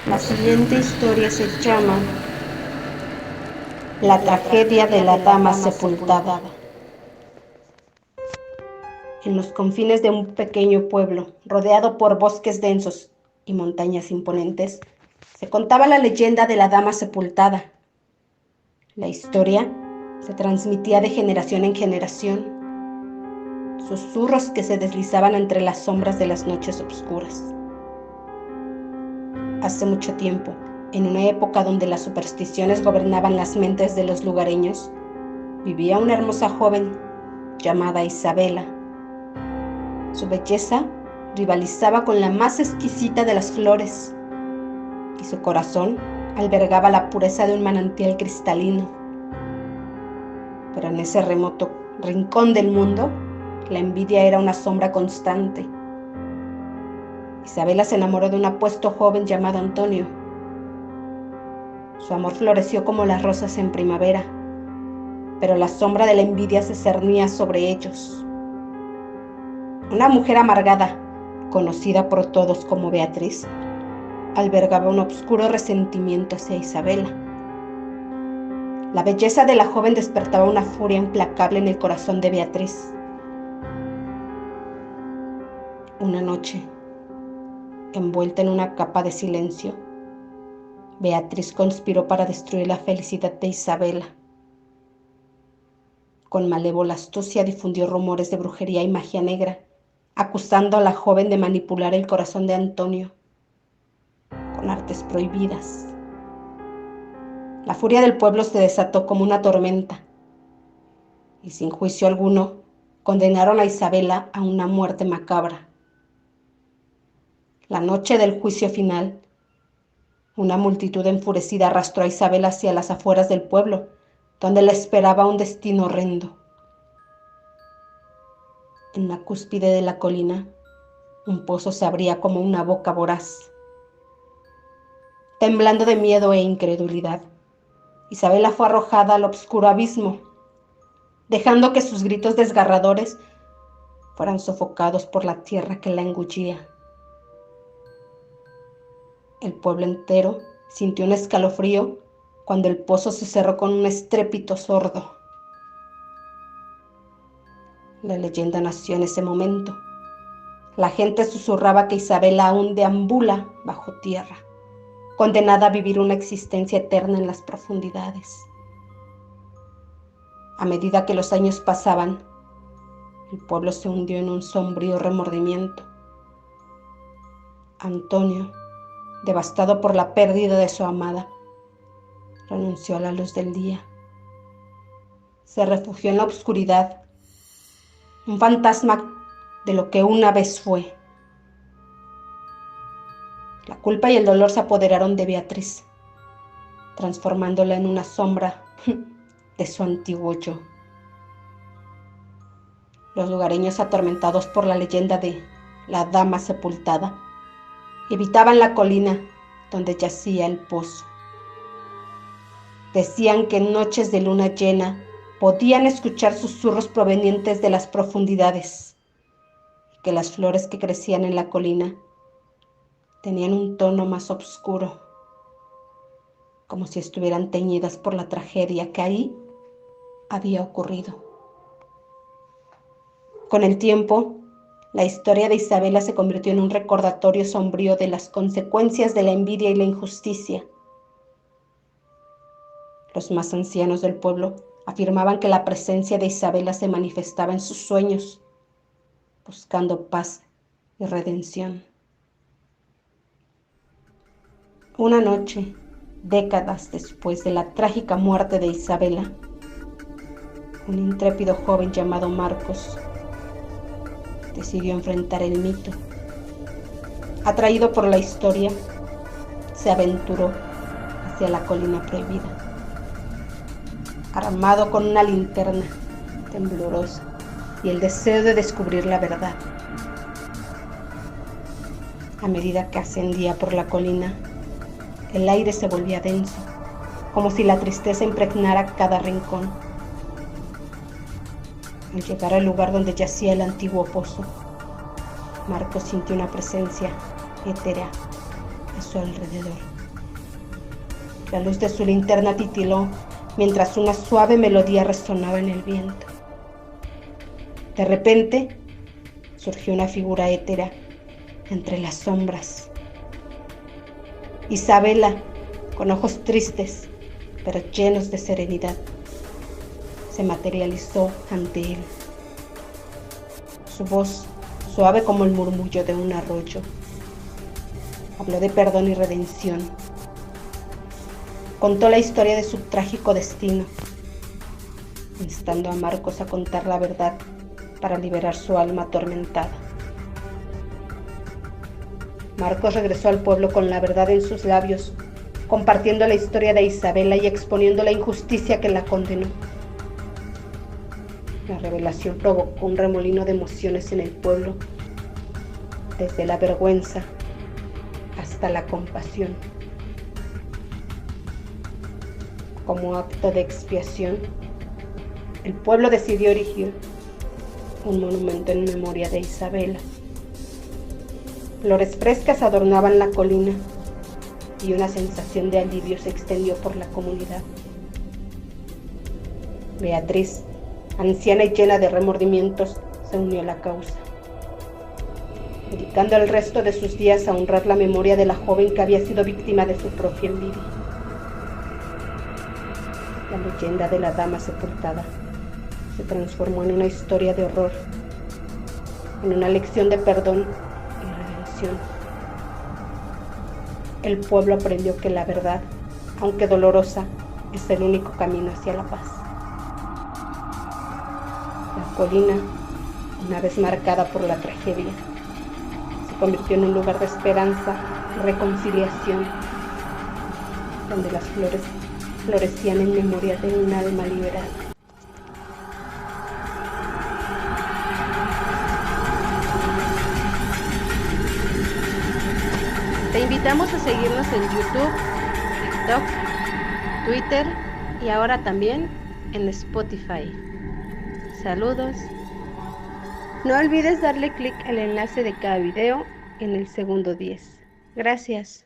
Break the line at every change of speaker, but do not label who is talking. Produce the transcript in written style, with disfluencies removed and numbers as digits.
La siguiente historia se llama La tragedia de la dama sepultada. En los confines de un pequeño pueblo, rodeado por bosques densos y montañas imponentes, se contaba la leyenda de la dama sepultada. La historia se transmitía de generación en generación, susurros que se deslizaban entre las sombras de las noches oscuras. Hace mucho tiempo, en una época donde las supersticiones gobernaban las mentes de los lugareños, vivía una hermosa joven llamada Isabela. Su belleza rivalizaba con la más exquisita de las flores y su corazón albergaba la pureza de un manantial cristalino. Pero en ese remoto rincón del mundo, la envidia era una sombra constante. Isabela se enamoró de un apuesto joven llamado Antonio. Su amor floreció como las rosas en primavera, pero la sombra de la envidia se cernía sobre ellos. Una mujer amargada, conocida por todos como Beatriz, albergaba un oscuro resentimiento hacia Isabela. La belleza de la joven despertaba una furia implacable en el corazón de Beatriz. Una noche, envuelta en una capa de silencio, Beatriz conspiró para destruir la felicidad de Isabela. Con malévola astucia difundió rumores de brujería y magia negra, acusando a la joven de manipular el corazón de Antonio con artes prohibidas. La furia del pueblo se desató como una tormenta y sin juicio alguno condenaron a Isabela a una muerte macabra. La noche del juicio final, una multitud enfurecida arrastró a Isabela hacia las afueras del pueblo, donde la esperaba un destino horrendo. En la cúspide de la colina, un pozo se abría como una boca voraz. Temblando de miedo e incredulidad, Isabela fue arrojada al oscuro abismo, dejando que sus gritos desgarradores fueran sofocados por la tierra que la engullía. El pueblo entero sintió un escalofrío cuando el pozo se cerró con un estrépito sordo. La leyenda nació en ese momento. La gente susurraba que Isabela aún deambula bajo tierra, condenada a vivir una existencia eterna en las profundidades. A medida que los años pasaban, el pueblo se hundió en un sombrío remordimiento. Antonio, devastado por la pérdida de su amada, renunció a la luz del día. Se refugió en la oscuridad, un fantasma de lo que una vez fue. La culpa y el dolor se apoderaron de Beatriz, transformándola en una sombra de su antiguo yo. Los lugareños, atormentados por la leyenda de la dama sepultada, evitaban la colina donde yacía el pozo. Decían que en noches de luna llena podían escuchar susurros provenientes de las profundidades y que las flores que crecían en la colina tenían un tono más oscuro, como si estuvieran teñidas por la tragedia que ahí había ocurrido. Con el tiempo, la historia de Isabela se convirtió en un recordatorio sombrío de las consecuencias de la envidia y la injusticia. Los más ancianos del pueblo afirmaban que la presencia de Isabela se manifestaba en sus sueños, buscando paz y redención. Una noche, décadas después de la trágica muerte de Isabela, un intrépido joven llamado Marcos decidió enfrentar el mito. Atraído por la historia, se aventuró hacia la colina prohibida. Armado con una linterna temblorosa y el deseo de descubrir la verdad. A medida que ascendía por la colina, el aire se volvía denso, como si la tristeza impregnara cada rincón. Al llegar al lugar donde yacía el antiguo pozo, Marcos sintió una presencia etérea a su alrededor. La luz de su linterna titiló mientras una suave melodía resonaba en el viento. De repente, surgió una figura étera entre las sombras. Isabela, con ojos tristes, pero llenos de serenidad, se materializó ante él. Su voz, suave como el murmullo de un arroyo, habló de perdón y redención. Contó la historia de su trágico destino, instando a Marcos a contar la verdad para liberar su alma atormentada. Marcos regresó al pueblo con la verdad en sus labios, compartiendo la historia de Isabela y exponiendo la injusticia que la condenó. La revelación provocó un remolino de emociones en el pueblo, desde la vergüenza hasta la compasión. Como acto de expiación, el pueblo decidió erigir un monumento en memoria de Isabela. Flores frescas adornaban la colina y una sensación de alivio se extendió por la comunidad. Beatriz, anciana y llena de remordimientos, se unió a la causa, dedicando el resto de sus días a honrar la memoria de la joven que había sido víctima de su propia envidia. La leyenda de la dama sepultada se transformó en una historia de horror, en una lección de perdón y redención. El pueblo aprendió que la verdad, aunque dolorosa, es el único camino hacia la paz. La colina, una vez marcada por la tragedia, se convirtió en un lugar de esperanza y reconciliación, donde las flores florecían en memoria de un alma liberada. Te invitamos a seguirnos en YouTube, TikTok, Twitter y ahora también en Spotify. Saludos. No olvides darle clic al enlace de cada video en el segundo 10. Gracias.